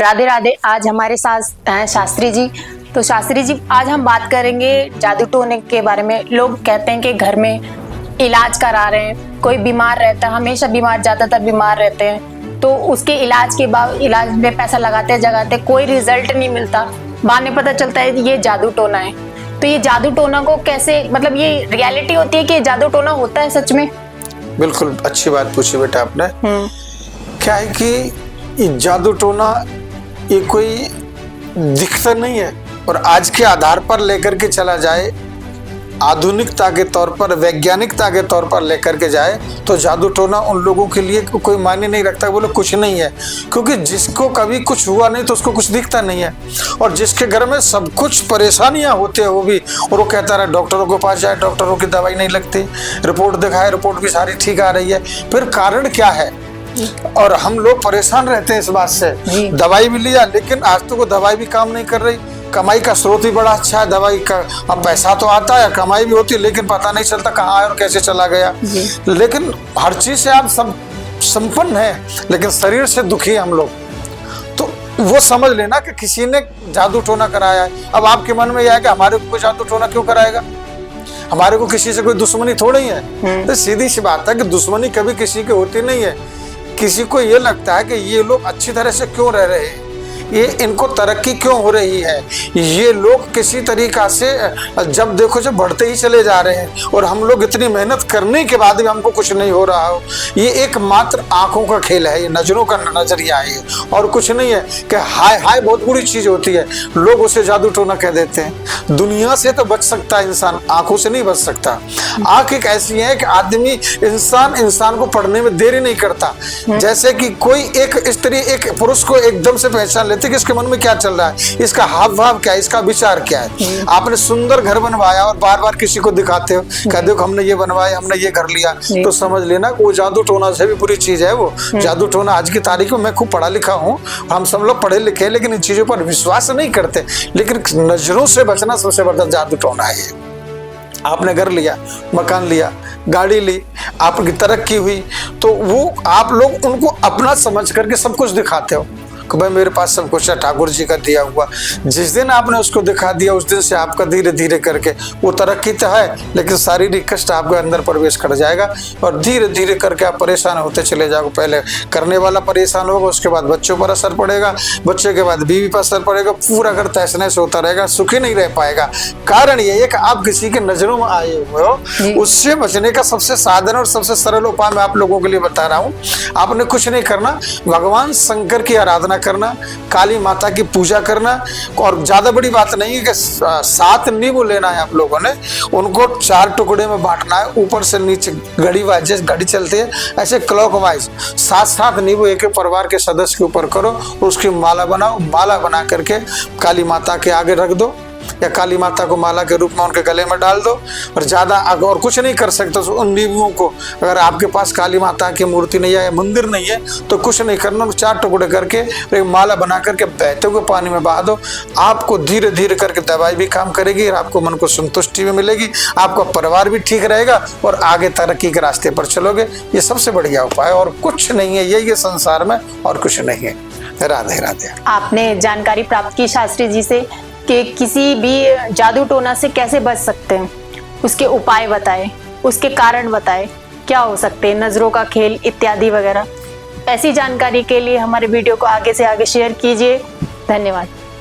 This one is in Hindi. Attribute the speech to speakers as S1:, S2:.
S1: राधे राधे। आज हमारे साथ हैं शास्त्री जी। तो शास्त्री जी, आज हम बात करेंगे जादू टोने के बारे में। लोग कहते हैं कि घर में इलाज करा रहे हैं, कोई बीमार रहता है, हमेशा बीमार, ज्यादातर बीमार रहते हैं, तो उसके इलाज के बाद इलाज में पैसा लगाते कोई रिजल्ट नहीं मिलता। बाद में पता चलता है ये जादू टोना है। तो ये जादू टोना को कैसे, मतलब ये रियलिटी होती है कि जादू टोना होता है सच में?
S2: बिल्कुल अच्छी बात पूछी बेटा आपने। क्या है कि ये जादू टोना ये कोई दिखता नहीं है, और आज के आधार पर लेकर के चला जाए, आधुनिकता के तौर पर, वैज्ञानिकता के तौर पर लेकर के जाए, तो जादू टोना उन लोगों के लिए कोई मायने नहीं रखता। बोले कुछ नहीं है, क्योंकि जिसको कभी कुछ हुआ नहीं तो उसको कुछ दिखता नहीं है। और जिसके घर में सब कुछ परेशानियां होती है वो भी, और वो कहता रहे डॉक्टरों के पास जाए, डॉक्टरों की दवाई नहीं लगती, रिपोर्ट दिखाए, रिपोर्ट भी सारी ठीक आ रही है। फिर कारण क्या है? और हम लोग परेशान रहते हैं इस बात से। दवाई भी लिया, लेकिन आज तो वो दवाई भी काम नहीं कर रही। कमाई का स्रोत भी बड़ा अच्छा है दवाई का, अब पैसा तो आता है, कमाई भी होती है, लेकिन पता नहीं चलता कहाँ है और कैसे चला गया। लेकिन हर चीज से आप सब संपन्न है, लेकिन शरीर से दुखी है हम लोग। तो वो समझ लेना कि किसी ने जादू टोना कराया है। अब आपके मन में यह है कि हमारे को कोई जादू टोना क्यों कराएगा, हमारे को किसी से कोई दुश्मनी थोड़ी है। तो सीधी सी बात है कि दुश्मनी कभी किसी की होती नहीं है। किसी को ये लगता है कि ये लोग अच्छी तरह से क्यों रह रहे हैं, ये इनको तरक्की क्यों हो रही है, ये लोग किसी तरीका से जब देखो जब बढ़ते ही चले जा रहे हैं, और हम लोग इतनी मेहनत करने के बाद भी हमको कुछ नहीं हो रहा हो। ये एकमात्र आंखों का खेल है, ये नजरों का नजरिया है, और कुछ नहीं है। कि हाय हाय बहुत बुरी चीज होती है, लोग उसे जादू टोना कह देते हैं। दुनिया से तो बच सकता है इंसान, आंखों से नहीं बच सकता। आंख एक ऐसी है कि आदमी इंसान को पढ़ने में देरी नहीं करता। जैसे कि कोई एक स्त्री एक पुरुष को एकदम से पहचान लेती कि इसके मन में क्या चल रहा है, इसका हाव भाव क्या है, इसका विचार क्या है। आपने सुंदर घर बनवाया और बार बार किसी को दिखाते हो, कहते हो हमने ये बनवाया, हमने ये कर लिया, तो समझ लेना वो जादू टोना से भी बुरी चीज है। वो जादू टोना आज की तारीख में, मैं खूब पढ़ा लिखा हूँ, हम सब लोग पढ़े लिखे, लेकिन इन चीजों पर विश्वास नहीं करते। लेकिन नजरों से बचना सबसे बड़ा जादू टोना है। आपने घर लिया, मकान लिया, गाड़ी ली, आपकी तरक्की हुई, तो वो आप लोग उनको अपना समझ करके सब कुछ दिखाते हो कि भाई मेरे पास सब कुछ है, ठाकुर जी का दिया हुआ। जिस दिन आपने उसको दिखा दिया, उस दिन से आपका धीरे धीरे करके वो तरक्की तो है, लेकिन शारीरिक कष्ट आपके अंदर प्रवेश कर जाएगा, और धीरे धीरे करके आप परेशान होते चले जाओगे। पहले करने वाला परेशान होगा, उसके बाद बच्चों पर असर पड़ेगा, बच्चे के बाद बीवी पर असर पड़ेगा, पूरा घर तहस नहस होता रहेगा, सुखी नहीं रह पाएगा। कारण ये है कि आप किसी के नजरों में आए हुए हो। उससे बचने का सबसे साधन और सबसे सरल उपाय मैं आप लोगों के लिए बता रहा हूँ। आपने कुछ नहीं करना, भगवान शंकर की आराधना करना, काली माता की पूजा करना, और ज्यादा बड़ी बात नहीं है कि 7 नींबू लेना है आप लोगों ने, उनको 4 टुकड़े में बांटना है, ऊपर से नीचे घड़ी वाइज, जैसे घड़ी चलती है ऐसे क्लॉकवाइज 7-7 नींबू एक परिवार के सदस्य के ऊपर करो, उसकी माला बनाओ। माला बना करके काली माता के आगे रख दो, या काली माता को माला के रूप में उनके गले में डाल दो। और ज्यादा और कुछ नहीं कर सकते तो उन नींबुओं को, अगर आपके पास काली माता की मूर्ति नहीं है या मंदिर नहीं है तो कुछ नहीं करना, 4 टुकड़े करके एक माला बना करके बहते हुए पानी में बहा दो। आपको धीरे धीरे करके दवाई भी काम करेगी, और आपको मन को संतुष्टि भी मिलेगी, आपका परिवार भी ठीक रहेगा, और आगे तरक्की के रास्ते पर चलोगे। ये सबसे बढ़िया उपाय, और कुछ नहीं है, यही है संसार में, और कुछ नहीं है। राधे राधे।
S1: आपने जानकारी प्राप्त की शास्त्री जी से कि किसी भी जादू टोना से कैसे बच सकते हैं, उसके उपाय बताए, उसके कारण बताए, क्या हो सकते हैं, नजरों का खेल इत्यादि वगैरह। ऐसी जानकारी के लिए हमारे वीडियो को आगे से आगे शेयर कीजिए। धन्यवाद।